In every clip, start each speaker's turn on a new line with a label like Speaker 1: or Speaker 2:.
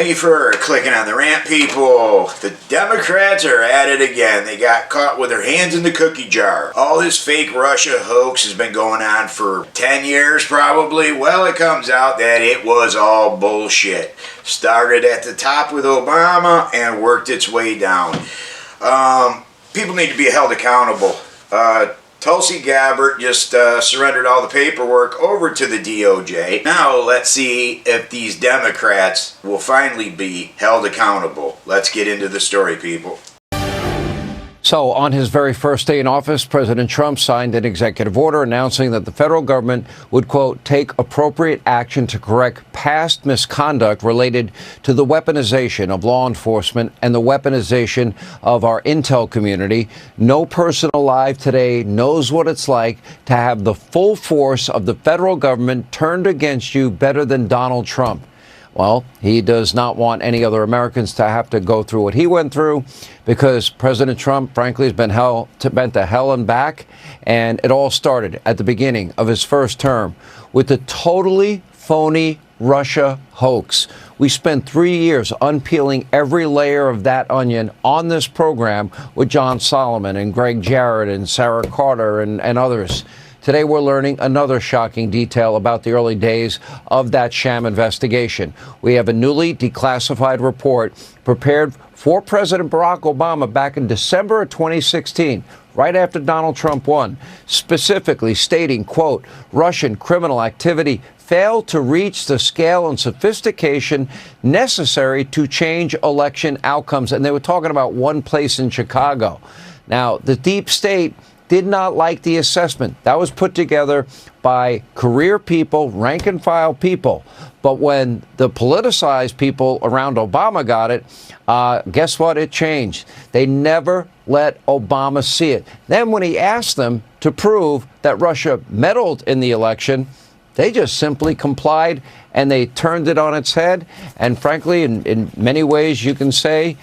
Speaker 1: Thank you for clicking on the Rant, people. The Democrats are at it again. They got caught with their hands in the cookie jar. All this fake Russia hoax has been going on for 10 years probably. Well, it comes out that it was all bullshit. Started at the top with Obama and worked its way down. People need to be held accountable. Tulsi Gabbard just surrendered all the paperwork over to the DOJ. Now let's see if these Democrats will finally be held accountable. Let's get into the story, people.
Speaker 2: So on his very first day in office, President Trump signed an executive order announcing that the federal government would, quote, take appropriate action to correct past misconduct related to the weaponization of law enforcement and the weaponization of our intel community. No person alive today knows what it's like to have the full force of the federal government turned against you better than Donald Trump. Well, he does not want any other Americans to have to go through what he went through, because President Trump, frankly, has been bent to hell and back. And it all started at the beginning of his first term with the totally phony Russia hoax. We spent 3 years unpeeling every layer of that onion on this program with John Solomon and Greg Jarrett and Sarah Carter and others. Today, we're learning another shocking detail about the early days of that sham investigation. We have a newly declassified report prepared for President Barack Obama back in December of 2016, right after Donald Trump won, specifically stating, quote, Russian criminal activity failed to reach the scale and sophistication necessary to change election outcomes. And they were talking about one place in Chicago. Now, the deep state did not like the assessment. That was put together by career people, rank and file people. But when the politicized people around Obama got it, guess what? It changed. They never let Obama see it. Then when he asked them to prove that Russia meddled in the election, they just simply complied, and they turned it on its head. And frankly, in many ways, you can say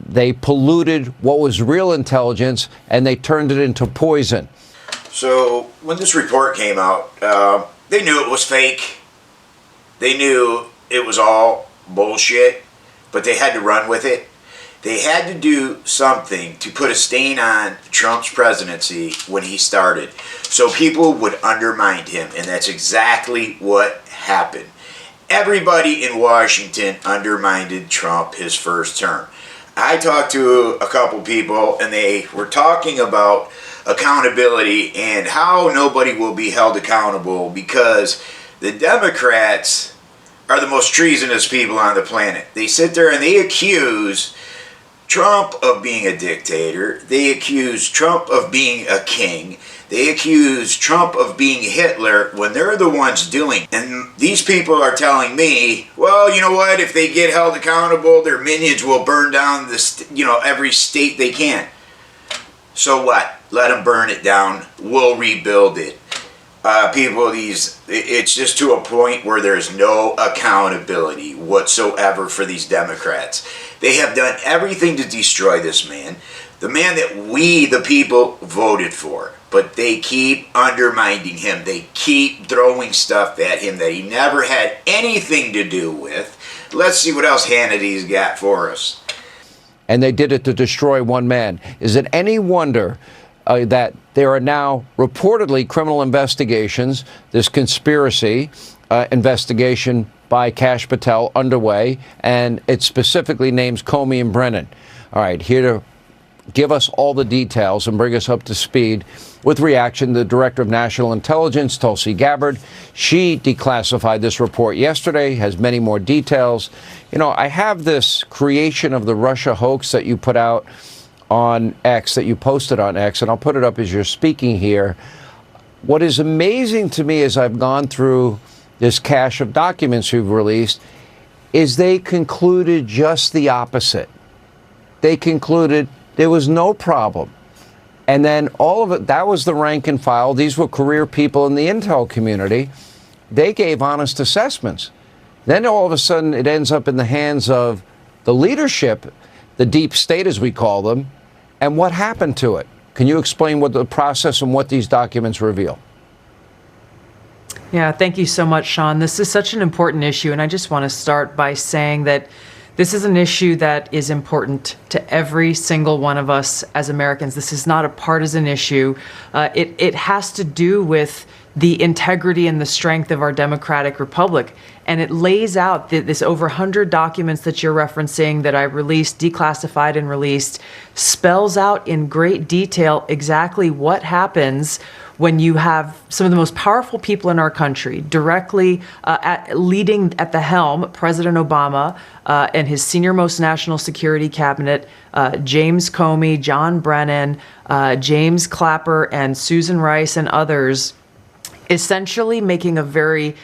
Speaker 2: they polluted what was real intelligence, and they turned it into poison.
Speaker 1: So when this report came out, they knew it was fake. They knew it was all bullshit, but they had to run with it. They had to do something to put a stain on Trump's presidency when he started, so people would undermine him, and that's exactly what happened. Everybody in Washington undermined Trump his first term. I talked to a couple people, and they were talking about accountability and how nobody will be held accountable because the Democrats are the most treasonous people on the planet. They sit there and they accuse Trump of being a dictator. They accuse Trump of being a king. They accuse Trump of being Hitler when they're the ones doing. And these people are telling me, well, you know what? If they get held accountable, their minions will burn down every state they can. So what? Let them burn it down. We'll rebuild it. It's just to a point where there's no accountability whatsoever for these Democrats. They have done everything to destroy this man, the man that we, the people, voted for. But they keep undermining him. They keep throwing stuff at him that he never had anything to do with. Let's see what else Hannity's got for us.
Speaker 2: And they did it to destroy one man. Is it any wonder that there are now reportedly criminal investigations, this conspiracy investigation by Kash Patel underway, and it specifically names Comey and Brennan. All right, here to give us all the details and bring us up to speed with reaction, the Director of National Intelligence, Tulsi Gabbard. She declassified this report yesterday, has many more details. You know, I have this creation of the Russia hoax that you put out on X, that you posted on X, and I'll put it up as you're speaking here. What is amazing to me as I've gone through this cache of documents you've released is they concluded just the opposite. They concluded there was no problem. And then all of it, that was the rank and file. These were career people in the intel community. They gave honest assessments. Then all of a sudden it ends up in the hands of the leadership, the deep state as we call them. And what happened to it? Can you explain what the process and what these documents reveal?
Speaker 3: Yeah, thank you so much, Sean. This is such an important issue, and I just want to start by saying that this is an issue that is important to every single one of us as Americans. This is not a partisan issue. It has to do with the integrity and the strength of our democratic republic. And it lays out this over 100 documents that you're referencing that I released, declassified and released, spells out in great detail exactly what happens when you have some of the most powerful people in our country directly leading at the helm, President Obama and his senior-most national security cabinet, James Comey, John Brennan, James Clapper, and Susan Rice, and others, essentially making a very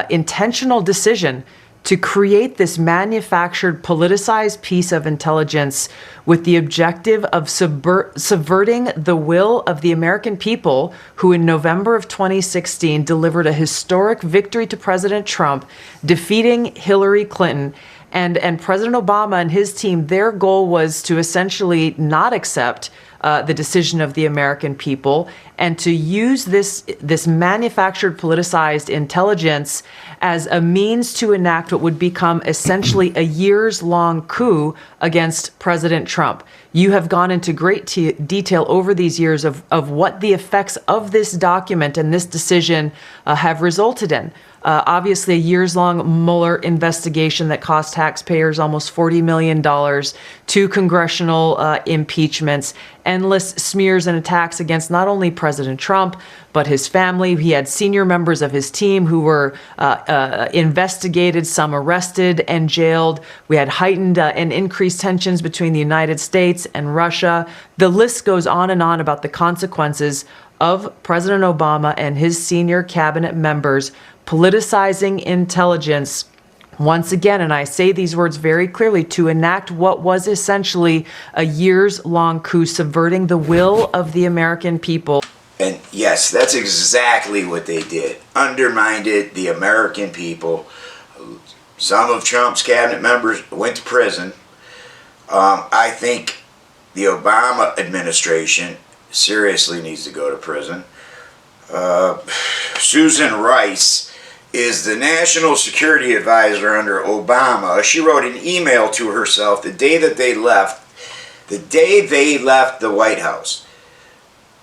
Speaker 3: intentional decision to create this manufactured, politicized piece of intelligence with the objective of subverting the will of the American people, who in November of 2016 delivered a historic victory to President Trump, defeating Hillary Clinton. And President Obama and his team, their goal was to essentially not accept the decision of the American people and to use this manufactured, politicized intelligence as a means to enact what would become essentially a years-long coup against President Trump. You have gone into great detail over these years of what the effects of this document and this decision have resulted in. Obviously, a years-long Mueller investigation that cost taxpayers almost $40 million, 2 congressional impeachments, endless smears and attacks against not only President Trump, but his family. He had senior members of his team who were investigated, some arrested and jailed. We had heightened and increased tensions between the United States and Russia. The list goes on and on about the consequences of President Obama and his senior cabinet members politicizing intelligence once again, and I say these words very clearly, to enact what was essentially a years-long coup, subverting the will of the American people.
Speaker 1: And yes, that's exactly what they did. Undermined the American people. Some of Trump's cabinet members went to prison. I think the Obama administration seriously needs to go to prison. Susan Rice is the national security advisor under Obama. She wrote an email to herself the day they left the White House.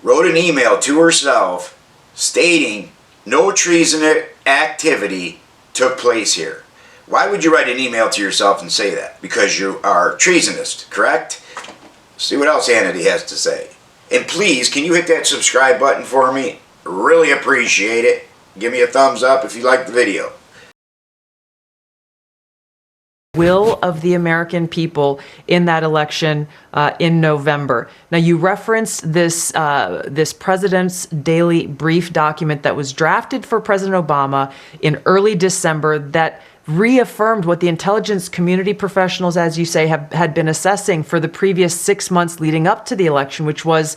Speaker 1: Wrote an email to herself stating no treasonous activity took place here. Why would you write an email to yourself and say that? Because you are treasonous, correct? See what else Hannity has to say. And please, can you hit that subscribe button for me? Really appreciate it. Give me a thumbs up if you like the video.
Speaker 3: Will of the American people in that election in November. Now, you referenced this President's Daily Brief document that was drafted for President Obama in early December that reaffirmed what the intelligence community professionals, as you say, had been assessing for the previous 6 months leading up to the election, which was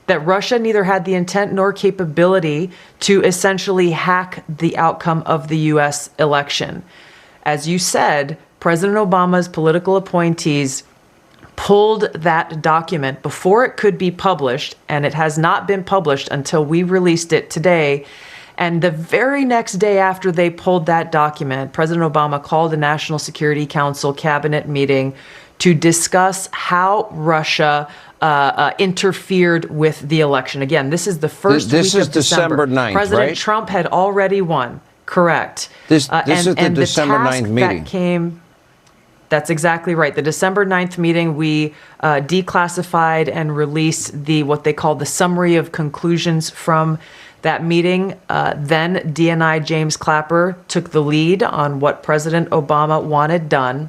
Speaker 3: that Russia neither had the intent nor capability to essentially hack the outcome of the U.S. election. As you said, President Obama's political appointees pulled that document before it could be published, and it has not been published until we released it today. And the very next day after they pulled that document, President Obama called a National Security Council cabinet meeting to discuss how Russia interfered with the election. Again, this is the first
Speaker 2: this
Speaker 3: week
Speaker 2: is
Speaker 3: of December.
Speaker 2: 9th,
Speaker 3: President
Speaker 2: right?
Speaker 3: Trump had already won. Correct.
Speaker 2: This is the December 9th meeting.
Speaker 3: That came, that's exactly right. The December 9th meeting, we declassified and released what they called the summary of conclusions from that meeting. Then DNI James Clapper took the lead on what President Obama wanted done,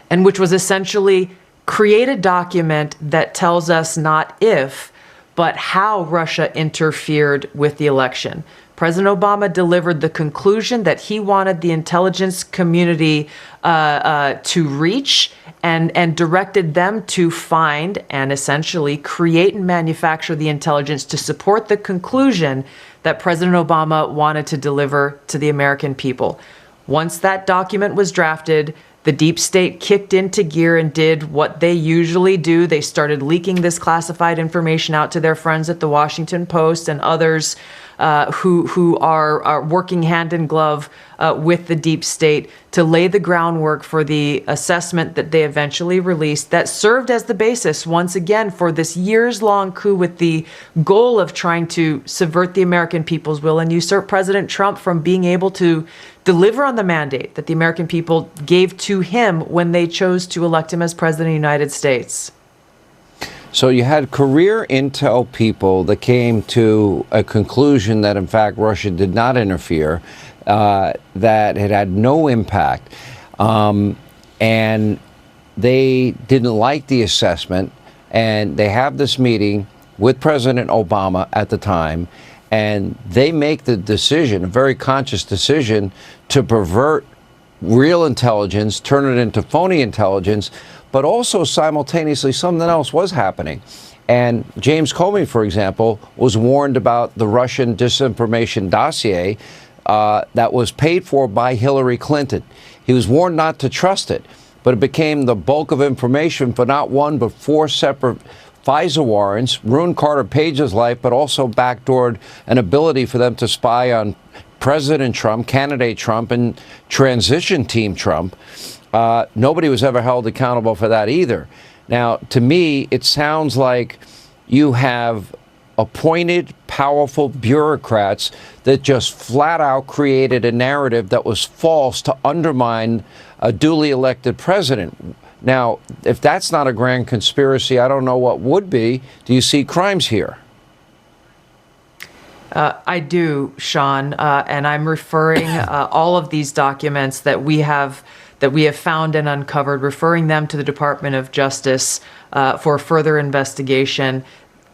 Speaker 3: and which was essentially create a document that tells us not if, but how Russia interfered with the election. President Obama delivered the conclusion that he wanted the intelligence community to reach and directed them to find and essentially create and manufacture the intelligence to support the conclusion that President Obama wanted to deliver to the American people. Once that document was drafted, the deep state kicked into gear and did what they usually do. They started leaking this classified information out to their friends at the Washington Post and others who are working hand in glove with the deep state to lay the groundwork for the assessment that they eventually released that served as the basis, once again, for this years-long coup with the goal of trying to subvert the American people's will and usurp President Trump from being able to deliver on the mandate that the American people gave to him when they chose to elect him as president of the United States.
Speaker 2: So you had career intel people that came to a conclusion that, in fact, Russia did not interfere, that it had no impact, and they didn't like the assessment, and they have this meeting with President Obama at the time, and they make the decision, a very conscious decision, to pervert real intelligence, turn it into phony intelligence, but also simultaneously something else was happening. And James Comey, for example, was warned about the Russian disinformation dossier that was paid for by Hillary Clinton. He was warned not to trust it, but it became the bulk of information for not one but four separate FISA warrants, ruined Carter Page's life, but also backdoored an ability for them to spy on President Trump, candidate Trump, and transition team Trump. Nobody was ever held accountable for that either. Now, to me, it sounds like you have appointed powerful bureaucrats that just flat out created a narrative that was false to undermine a duly elected president. Now, if that's not a grand conspiracy, I don't know what would be. Do you see crimes here?
Speaker 3: I do, Sean, and I'm referring all of these documents that we have found and uncovered, referring them to the Department of Justice for further investigation,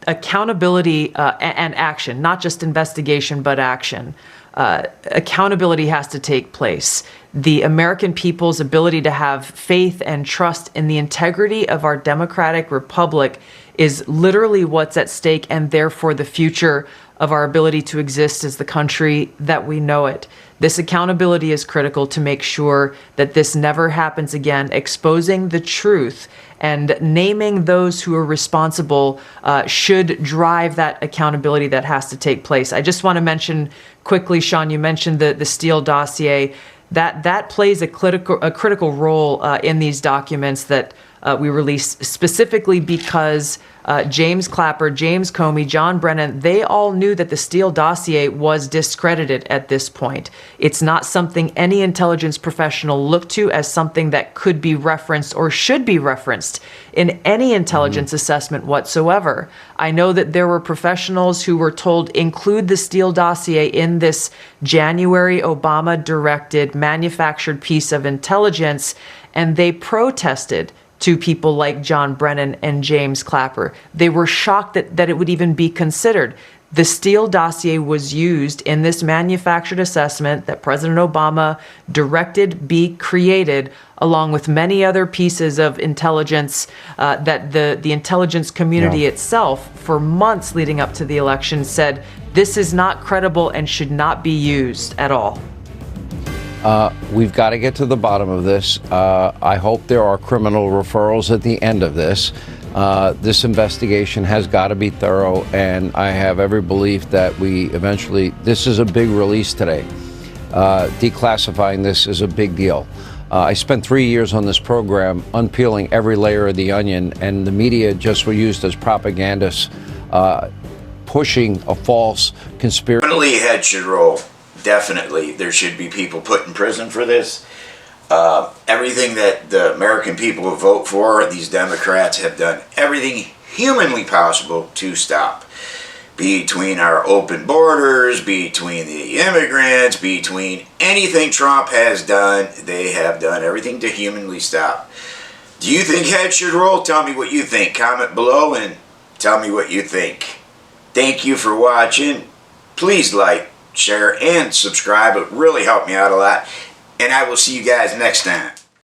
Speaker 3: accountability, and action, not just investigation, but action. Accountability has to take place. The American people's ability to have faith and trust in the integrity of our democratic republic is literally what's at stake, and therefore the future of our ability to exist as the country that we know it. This accountability is critical to make sure that this never happens again. Exposing the truth and naming those who are responsible should drive that accountability that has to take place. I just want to mention quickly, Sean, you mentioned the Steele dossier. That plays a critical role in these documents that we released, specifically because James Clapper, James Comey, John Brennan, they all knew that the Steele dossier was discredited at this point. It's not something any intelligence professional looked to as something that could be referenced or should be referenced in any intelligence assessment whatsoever. I know that there were professionals who were told include the Steele dossier in this January Obama-directed manufactured piece of intelligence, and they protested to people like John Brennan and James Clapper. They were shocked that it would even be considered. The Steele dossier was used in this manufactured assessment that President Obama directed be created, along with many other pieces of intelligence that the intelligence community itself, for months leading up to the election, said this is not credible and should not be used at all.
Speaker 2: We've got to get to the bottom of this. I hope there are criminal referrals at the end of this. This investigation has got to be thorough, and I have every belief that this is a big release today. Declassifying this is a big deal. I spent 3 years on this program unpeeling every layer of the onion, and the media just were used as propagandists, pushing a false conspiracy.
Speaker 1: Definitely head should roll. Definitely, there should be people put in prison for this. Everything that the American people will vote for, these Democrats have done everything humanly possible to stop. Between our open borders, between the immigrants, between anything Trump has done, they have done everything to humanly stop. Do you think heads should roll? Tell me what you think. Comment below and tell me what you think. Thank you for watching. Please like, share, and subscribe. It really helped me out a lot. And I will see you guys next time.